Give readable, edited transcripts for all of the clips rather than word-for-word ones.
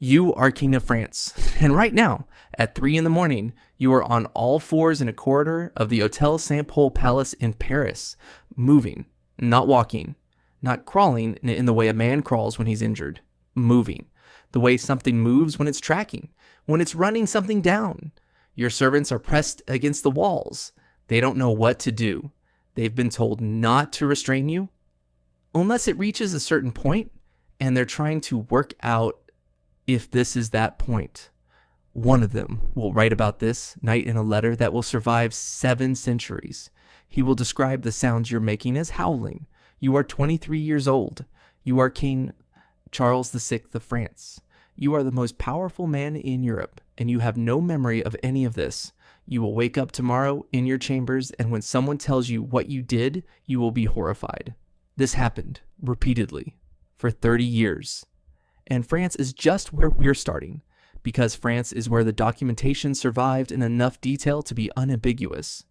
You are King of France, and right now, at 3 in the morning, you are on all fours in a corridor of the Hotel Saint Paul Palace in Paris, moving, not walking, not crawling in the way a man crawls when he's injured, moving, the way something moves when it's tracking, when it's running something down. Your servants are pressed against the walls. They don't know what to do. They've been told not to restrain you, unless it reaches a certain point, and they're trying to work out if this is that point. One of them will write about this night in a letter that will survive 7 centuries. He will describe the sounds you're making as howling. You are 23 years old. You are King Charles VI of France. You are the most powerful man in Europe, and you have no memory of any of this. You will wake up tomorrow in your chambers, and when someone tells you what you did, you will be horrified. This happened repeatedly for 30 years. And France is just where we're starting, because France is where the documentation survived in enough detail to be unambiguous.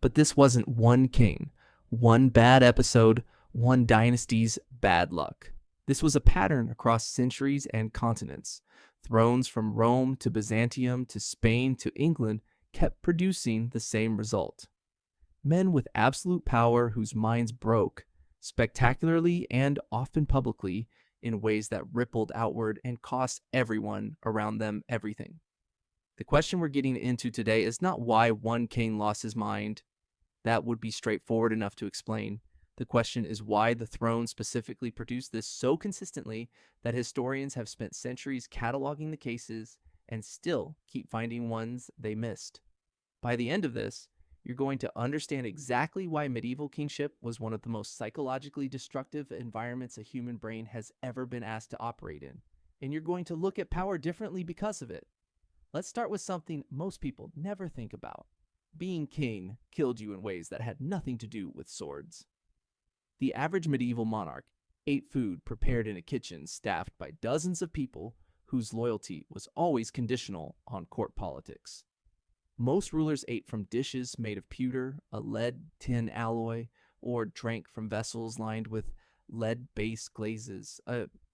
But this wasn't one king, one bad episode, one dynasty's bad luck. This was a pattern across centuries and continents. Thrones from Rome to Byzantium to Spain to England kept producing the same result. Men with absolute power whose minds broke, spectacularly and often publicly, in ways that rippled outward and cost everyone around them everything. The question we're getting into today is not why one king lost his mind. That would be straightforward enough to explain. The question is why the throne specifically produced this so consistently that historians have spent centuries cataloging the cases and still keep finding ones they missed. By the end of this, you're going to understand exactly why medieval kingship was one of the most psychologically destructive environments a human brain has ever been asked to operate in. And you're going to look at power differently because of it. Let's start with something most people never think about. Being king killed you in ways that had nothing to do with swords. The average medieval monarch ate food prepared in a kitchen staffed by dozens of people whose loyalty was always conditional on court politics. Most rulers ate from dishes made of pewter, a lead-tin alloy, or drank from vessels lined with lead-based glazes.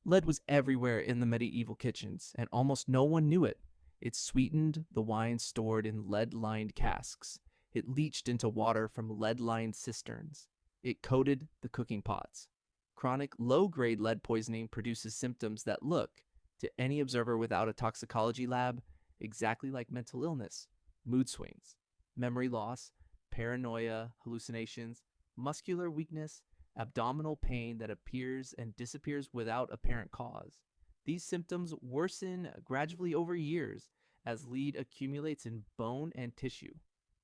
Lead was everywhere in the medieval kitchens, and almost no one knew it. It sweetened the wine stored in lead-lined casks. It leached into water from lead-lined cisterns. It coated the cooking pots. Chronic low-grade lead poisoning produces symptoms that look, to any observer without a toxicology lab, exactly like mental illness. Mood swings, memory loss, paranoia, hallucinations, muscular weakness, abdominal pain that appears and disappears without apparent cause. These symptoms worsen gradually over years as lead accumulates in bone and tissue.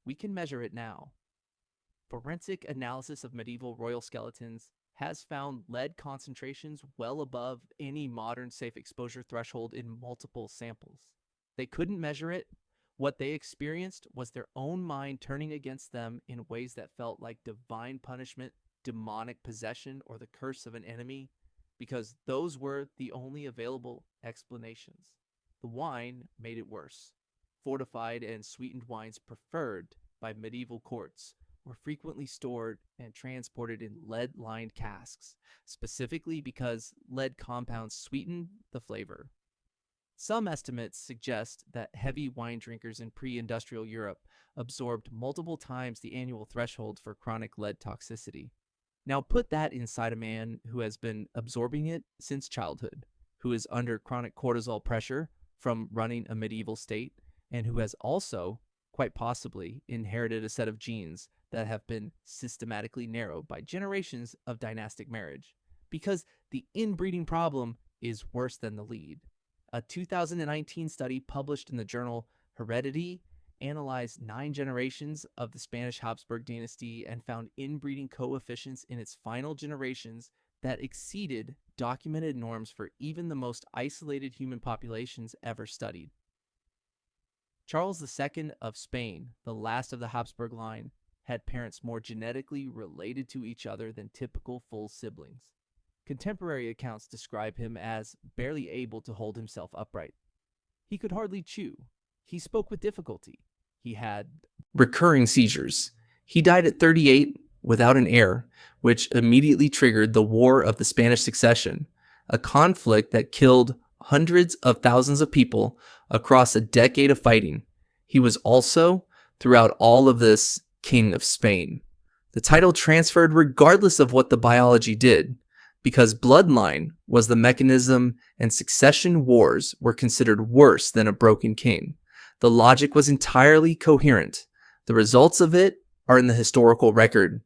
We can measure it now. Forensic analysis of medieval royal skeletons has found lead concentrations well above any modern safe exposure threshold in multiple samples. They couldn't measure it. What they experienced was their own mind turning against them in ways that felt like divine punishment, demonic possession, or the curse of an enemy, because those were the only available explanations. The wine made it worse. Fortified and sweetened wines preferred by medieval courts were frequently stored and transported in lead-lined casks, specifically because lead compounds sweetened the flavor. Some estimates suggest that heavy wine drinkers in pre-industrial Europe absorbed multiple times the annual threshold for chronic lead toxicity. Now put that inside a man who has been absorbing it since childhood, who is under chronic cortisol pressure from running a medieval state, and who has also, quite possibly, inherited a set of genes that have been systematically narrowed by generations of dynastic marriage. Because the inbreeding problem is worse than the lead. A 2019 study published in the journal Heredity analyzed 9 generations of the Spanish Habsburg dynasty and found inbreeding coefficients in its final generations that exceeded documented norms for even the most isolated human populations ever studied. Charles II of Spain, the last of the Habsburg line, had parents more genetically related to each other than typical full siblings. Contemporary accounts describe him as barely able to hold himself upright. He could hardly chew. He spoke with difficulty. He had recurring seizures. He died at 38 without an heir, which immediately triggered the War of the Spanish Succession, a conflict that killed hundreds of thousands of people across a decade of fighting. He was also, throughout all of this, King of Spain. The title transferred regardless of what the biology did, because bloodline was the mechanism and succession wars were considered worse than a broken king. The logic was entirely coherent. The results of it are in the historical record.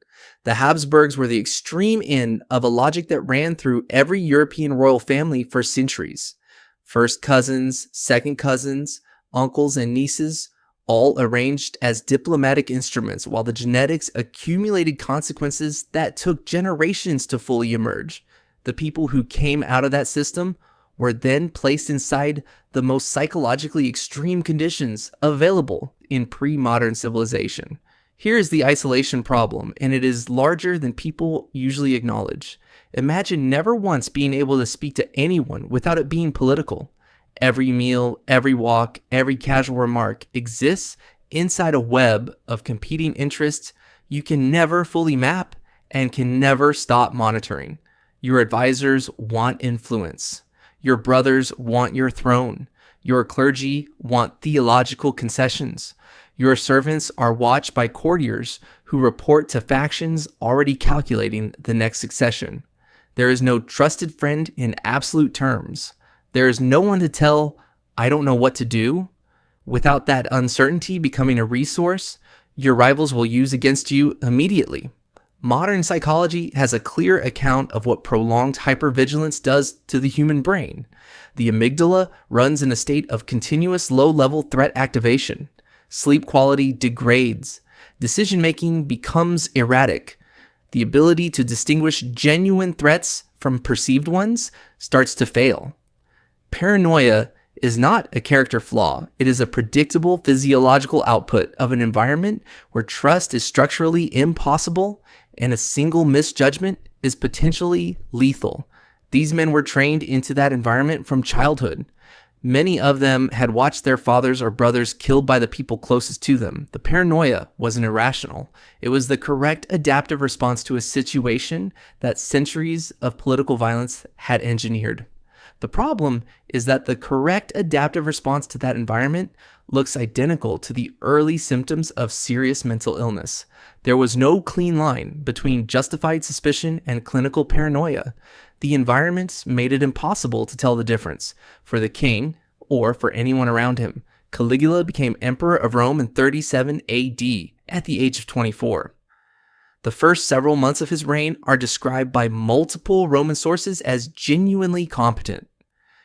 The Habsburgs were the extreme end of a logic that ran through every European royal family for centuries. First cousins, second cousins, uncles and nieces, all arranged as diplomatic instruments, while the genetics accumulated consequences that took generations to fully emerge. The people who came out of that system were then placed inside the most psychologically extreme conditions available in pre-modern civilization. Here is the isolation problem, and it is larger than people usually acknowledge. Imagine never once being able to speak to anyone without it being political. Every meal, every walk, every casual remark exists inside a web of competing interests you can never fully map and can never stop monitoring. Your advisors want influence. Your brothers want your throne. Your clergy want theological concessions. Your servants are watched by courtiers who report to factions already calculating the next succession. There is no trusted friend in absolute terms. There is no one to tell, I don't know what to do. Without that uncertainty becoming a resource, your rivals will use against you immediately. Modern psychology has a clear account of what prolonged hypervigilance does to the human brain. The amygdala runs in a state of continuous low-level threat activation. Sleep quality degrades. Decision-making becomes erratic. The ability to distinguish genuine threats from perceived ones starts to fail. Paranoia is not a character flaw. It is a predictable physiological output of an environment where trust is structurally impossible and a single misjudgment is potentially lethal. These men were trained into that environment from childhood. Many of them had watched their fathers or brothers killed by the people closest to them. The paranoia wasn't irrational. It was the correct adaptive response to a situation that centuries of political violence had engineered. The problem is that the correct adaptive response to that environment looks identical to the early symptoms of serious mental illness. There was no clean line between justified suspicion and clinical paranoia. The environment made it impossible to tell the difference for the king or for anyone around him. Caligula became emperor of Rome in 37 AD at the age of 24. The first several months of his reign are described by multiple Roman sources as genuinely competent.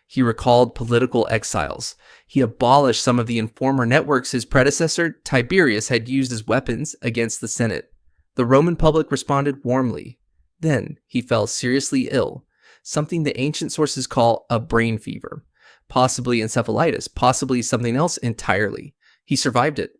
He recalled political exiles. He abolished some of the informer networks his predecessor Tiberius had used as weapons against the Senate. The Roman public responded warmly. Then he fell seriously ill, something the ancient sources call a brain fever, possibly encephalitis, possibly something else entirely. He survived it.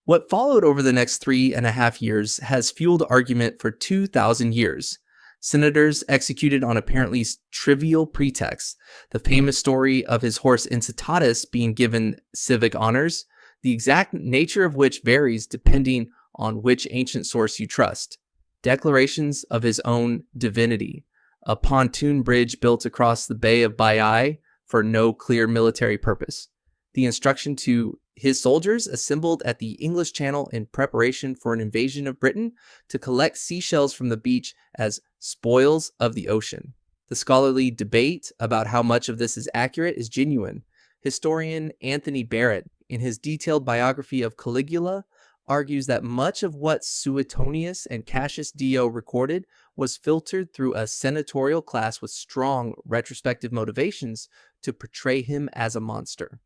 What followed over the next 3.5 years has fueled argument for 2,000 years. Senators executed on apparently trivial pretexts, the famous story of his horse Incitatus being given civic honors, the exact nature of which varies depending on which ancient source you trust. Declarations of his own divinity, a pontoon bridge built across the Bay of Baiae for no clear military purpose, the instruction to his soldiers assembled at the English Channel in preparation for an invasion of Britain to collect seashells from the beach as spoils of the ocean. The scholarly debate about how much of this is accurate is genuine. Historian Anthony Barrett, in his detailed biography of Caligula, argues that much of what Suetonius and Cassius Dio recorded was filtered through a senatorial class with strong retrospective motivations to portray him as a monster.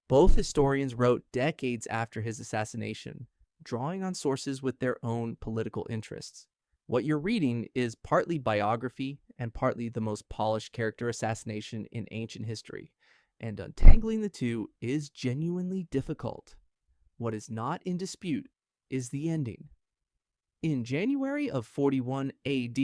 Both historians wrote decades after his assassination, drawing on sources with their own political interests. What you're reading is partly biography and partly the most polished character assassination in ancient history, and untangling the two is genuinely difficult. What is not in dispute is the ending. In January of 41 AD,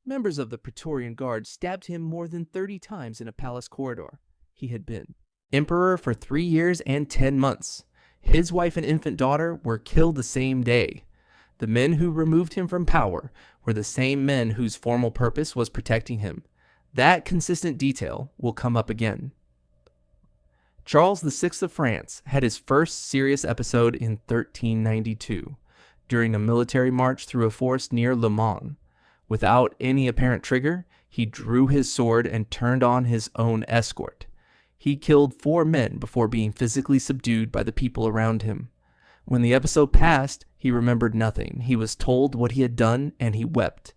members of the Praetorian Guard stabbed him more than 30 times in a palace corridor. He had been emperor for 3 years and 10 months. His wife and infant daughter were killed the same day. The men who removed him from power were the same men whose formal purpose was protecting him. That consistent detail will come up again. Charles VI of France had his first serious episode in 1392, during a military march through a forest near Le Mans. Without any apparent trigger, he drew his sword and turned on his own escort. He killed 4 men before being physically subdued by the people around him. When the episode passed, he remembered nothing. He was told what he had done, and he wept.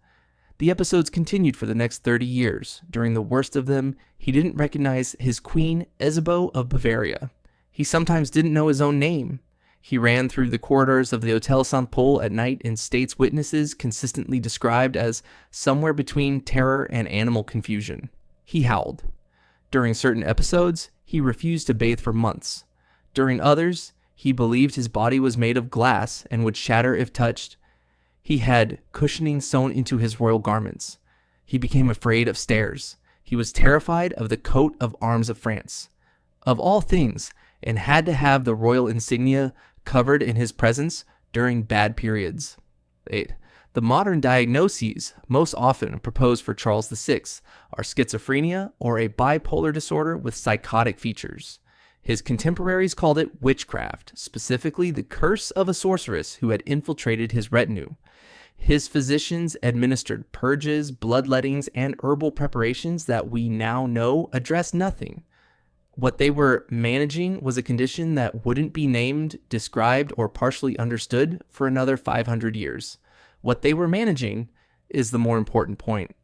The episodes continued for the next 30 years. During the worst of them, he didn't recognize his queen, Isabeau of Bavaria. He sometimes didn't know his own name. He ran through the corridors of the Hôtel Saint-Paul at night in states witnesses consistently described as somewhere between terror and animal confusion. He howled. During certain episodes, he refused to bathe for months. During others, he believed his body was made of glass and would shatter if touched. He had cushioning sewn into his royal garments. He became afraid of stairs. He was terrified of the coat of arms of France, of all things, and had to have the royal insignia covered in his presence during bad periods. 8. The modern diagnoses most often proposed for Charles VI are schizophrenia or a bipolar disorder with psychotic features. His contemporaries called it witchcraft, specifically the curse of a sorceress who had infiltrated his retinue. His physicians administered purges, bloodlettings, and herbal preparations that we now know address nothing. What they were managing was a condition that wouldn't be named, described, or partially understood for another 500 years. What they were managing is the more important point.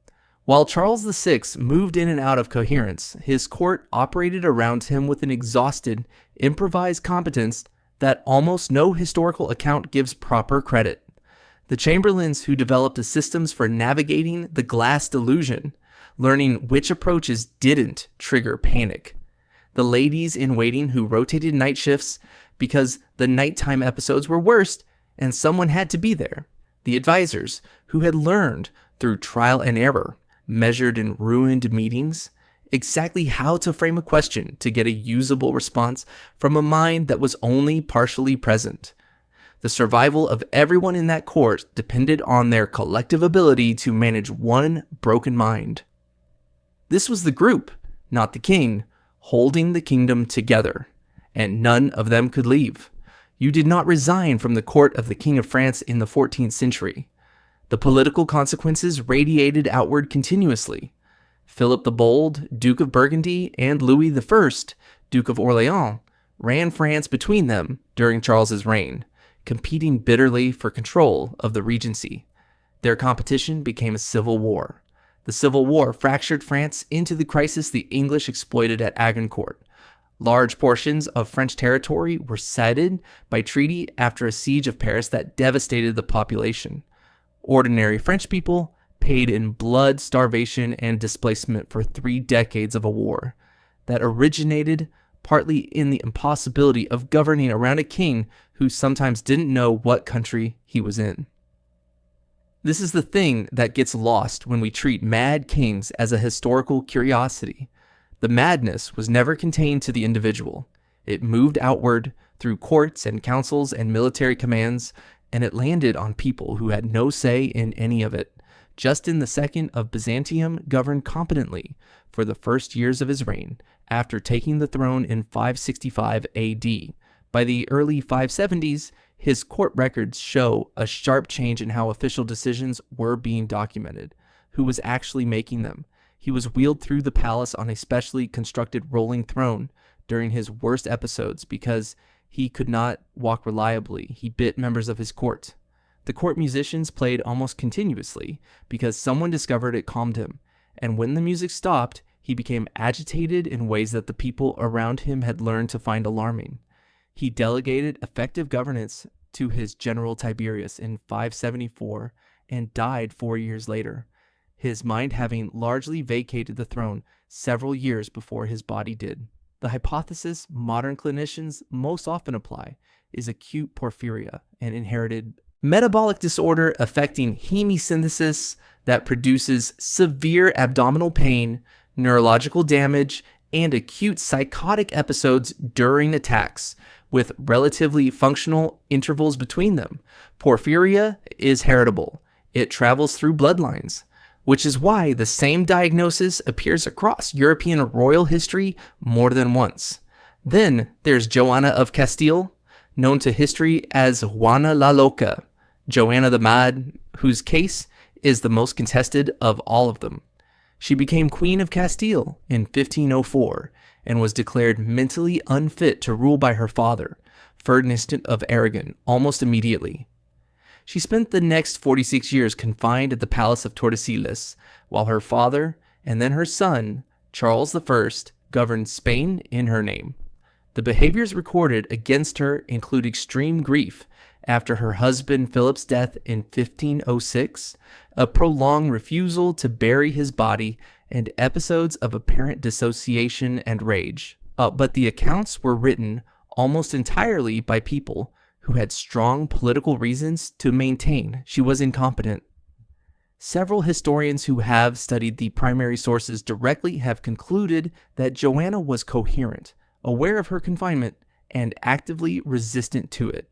While Charles VI moved in and out of coherence, his court operated around him with an exhausted, improvised competence that almost no historical account gives proper credit. The chamberlains who developed the systems for navigating the glass delusion, learning which approaches didn't trigger panic. The ladies in waiting who rotated night shifts because the nighttime episodes were worst and someone had to be there. The advisors who had learned through trial and error, measured in ruined meetings, exactly how to frame a question to get a usable response from a mind that was only partially present. The survival of everyone in that court depended on their collective ability to manage one broken mind. This was the group, not the king, holding the kingdom together, and none of them could leave. You did not resign from the court of the King of France in the 14th century. The political consequences radiated outward continuously. Philip the Bold, Duke of Burgundy, and Louis I, Duke of Orleans, ran France between them during Charles's reign, competing bitterly for control of the regency. Their competition became a civil war. The Civil War fractured France into the crisis the English exploited at Agincourt. Large portions of French territory were ceded by treaty after a siege of Paris that devastated the population. Ordinary French people paid in blood, starvation, and displacement for 3 decades of a war that originated partly in the impossibility of governing around a king who sometimes didn't know what country he was in. This is the thing that gets lost when we treat mad kings as a historical curiosity. The madness was never contained to the individual. It moved outward through courts and councils and military commands, and it landed on people who had no say in any of it. Justin II of Byzantium governed competently for the first years of his reign, after taking the throne in 565 AD. By the early 570s, his court records show a sharp change in how official decisions were being documented, who was actually making them. He was wheeled through the palace on a specially constructed rolling throne during his worst episodes because he could not walk reliably. He bit members of his court. The court musicians played almost continuously because someone discovered it calmed him, and when the music stopped, he became agitated in ways that the people around him had learned to find alarming. He delegated effective governance to his general Tiberius in 574 and died 4 years later, his mind having largely vacated the throne several years before his body did. The hypothesis modern clinicians most often apply is acute porphyria, an inherited metabolic disorder affecting hemosynthesis that produces severe abdominal pain, neurological damage, and acute psychotic episodes during attacks, with relatively functional intervals between them. Porphyria is heritable. It travels through bloodlines, which is why the same diagnosis appears across European royal history more than once. Then there's Joanna of Castile, known to history as Juana la Loca, Joanna the Mad, whose case is the most contested of all of them. She became Queen of Castile in 1504 and was declared mentally unfit to rule by her father, Ferdinand of Aragon, almost immediately. She spent the next 46 years confined at the Palace of Tordesillas, while her father and then her son, Charles I, governed Spain in her name. The behaviors recorded against her include extreme grief after her husband Philip's death in 1506, a prolonged refusal to bury his body, and episodes of apparent dissociation and rage. But the accounts were written almost entirely by people who had strong political reasons to maintain she was incompetent. Several historians who have studied the primary sources directly have concluded that Joanna was coherent, aware of her confinement, and actively resistant to it.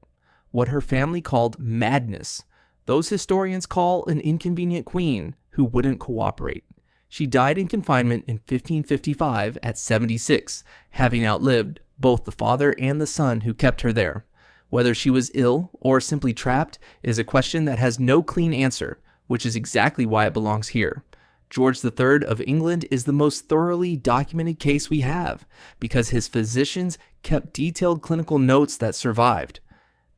What her family called madness, those historians call an inconvenient queen who wouldn't cooperate. She died in confinement in 1555 at 76, having outlived both the father and the son who kept her there. Whether she was ill or simply trapped is a question that has no clean answer, which is exactly why it belongs here. George III of England is the most thoroughly documented case we have, because his physicians kept detailed clinical notes that survived.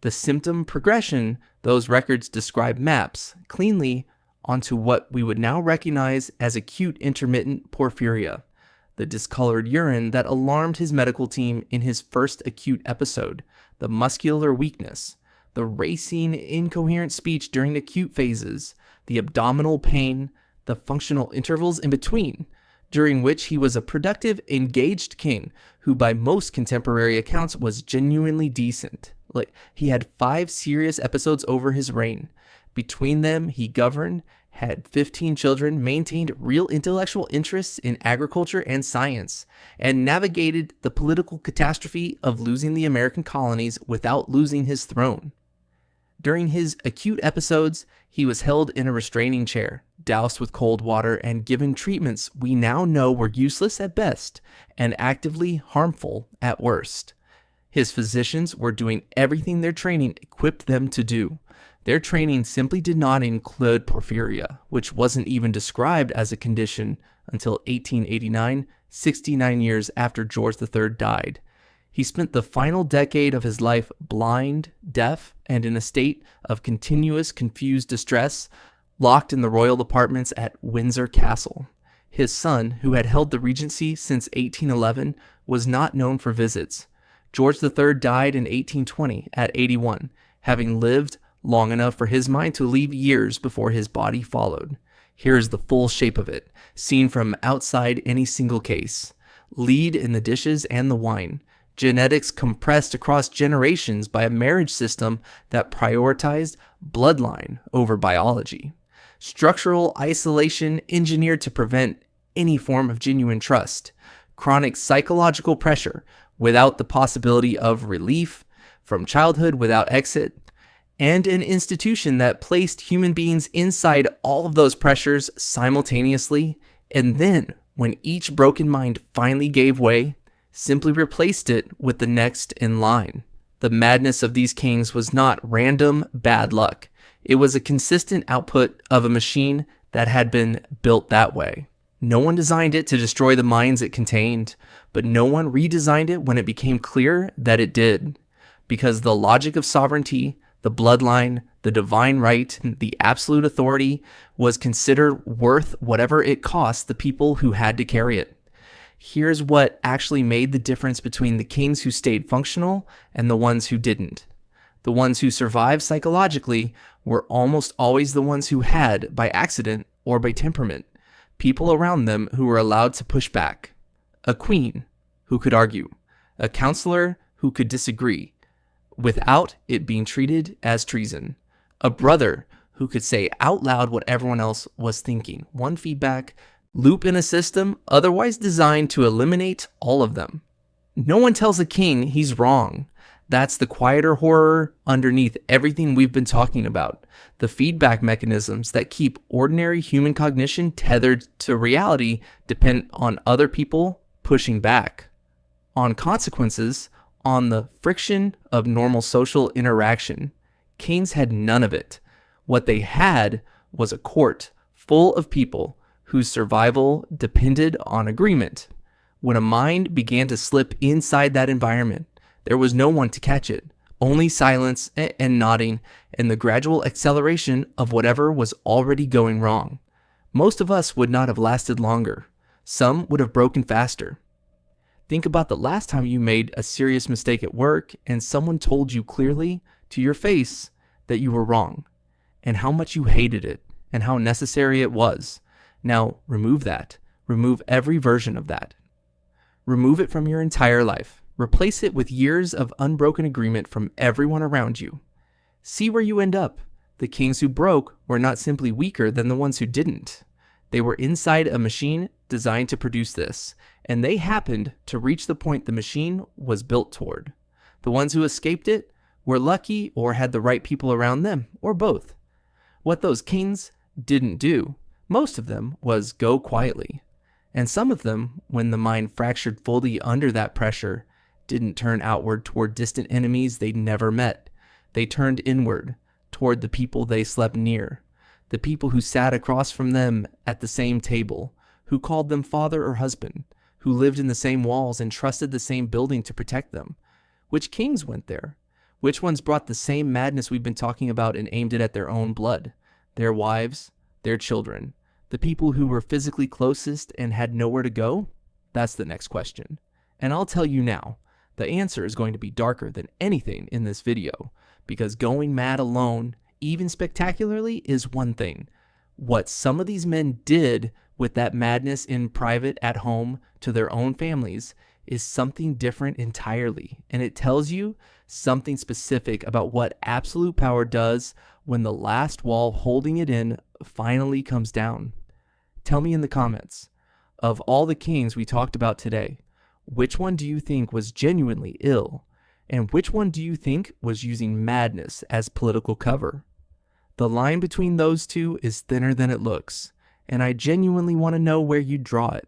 The symptom progression, those records describe maps cleanly onto what we would now recognize as acute intermittent porphyria, the discolored urine that alarmed his medical team in his first acute episode, the muscular weakness, the racing, incoherent speech during acute phases, the abdominal pain, the functional intervals in between, during which he was a productive, engaged king who by most contemporary accounts was genuinely decent. He had 5 serious episodes over his reign. Between them, he governed, had 15 children, maintained real intellectual interests in agriculture and science, and navigated the political catastrophe of losing the American colonies without losing his throne. During his acute episodes, he was held in a restraining chair, doused with cold water, and given treatments we now know were useless at best and actively harmful at worst. His physicians were doing everything their training equipped them to do. Their training simply did not include porphyria, which wasn't even described as a condition until 1889, 69 years after George III died. He spent the final decade of his life blind, deaf, and in a state of continuous confused distress, locked in the royal apartments at Windsor Castle. His son, who had held the regency since 1811, was not known for visits. George III died in 1820 at 81, having lived long enough for his mind to leave years before his body followed. Here is the full shape of it, seen from outside any single case. Lead in the dishes and the wine. Genetics compressed across generations by a marriage system that prioritized bloodline over biology. Structural isolation engineered to prevent any form of genuine trust. Chronic psychological pressure without the possibility of relief from childhood without exit. And an institution that placed human beings inside all of those pressures simultaneously, and then, when each broken mind finally gave way, simply replaced it with the next in line. The madness of these kings was not random bad luck. It was a consistent output of a machine that had been built that way. No one designed it to destroy the minds it contained, but no one redesigned it when it became clear that it did. Because the logic of sovereignty, the bloodline, the divine right, the absolute authority was considered worth whatever it cost the people who had to carry it. Here's what actually made the difference between the kings who stayed functional and the ones who didn't. The ones who survived psychologically were almost always the ones who had, by accident or by temperament, people around them who were allowed to push back. A queen who could argue. A counselor who could disagree, without it being treated as treason. A brother who could say out loud what everyone else was thinking. One feedback loop in a system otherwise designed to eliminate all of them. No one tells a king he's wrong. That's the quieter horror underneath everything we've been talking about. The feedback mechanisms that keep ordinary human cognition tethered to reality depend on other people pushing back. on consequences, on the friction of normal social interaction. Kings had none of it. What they had was a court full of people whose survival depended on agreement. When a mind began to slip inside that environment, there was no one to catch it, only silence and nodding and the gradual acceleration of whatever was already going wrong. Most of us would not have lasted longer. Some would have broken faster. Think about the last time you made a serious mistake at work and someone told you clearly to your face that you were wrong, and how much you hated it and how necessary it was. Now remove that. Remove every version of that. Remove it from your entire life. Replace it with years of unbroken agreement from everyone around you. See where you end up. The kings who broke were not simply weaker than the ones who didn't. They were inside a machine designed to produce this, and they happened to reach the point the machine was built toward. The ones who escaped it were lucky or had the right people around them, or both. What those kings didn't do, most of them, was go quietly. And some of them, when the mind fractured fully under that pressure, didn't turn outward toward distant enemies they'd never met. They turned inward, toward the people they slept near, the people who sat across from them at the same table, who called them father or husband, who lived in the same walls and trusted the same building to protect them. Which kings went there? Which ones brought the same madness we've been talking about and aimed it at their own blood, their wives, their children, the people who were physically closest and had nowhere to go? That's the next question. And I'll tell you now, the answer is going to be darker than anything in this video, because going mad alone, even spectacularly, is one thing. What some of these men did with that madness in private at home to their own families is something different entirely, and it tells you something specific about what absolute power does when the last wall holding it in finally comes down. Tell me in the comments, of all the kings we talked about today, which one do you think was genuinely ill, and which one do you think was using madness as political cover? The line between those two is thinner than it looks, and I genuinely want to know where you draw it.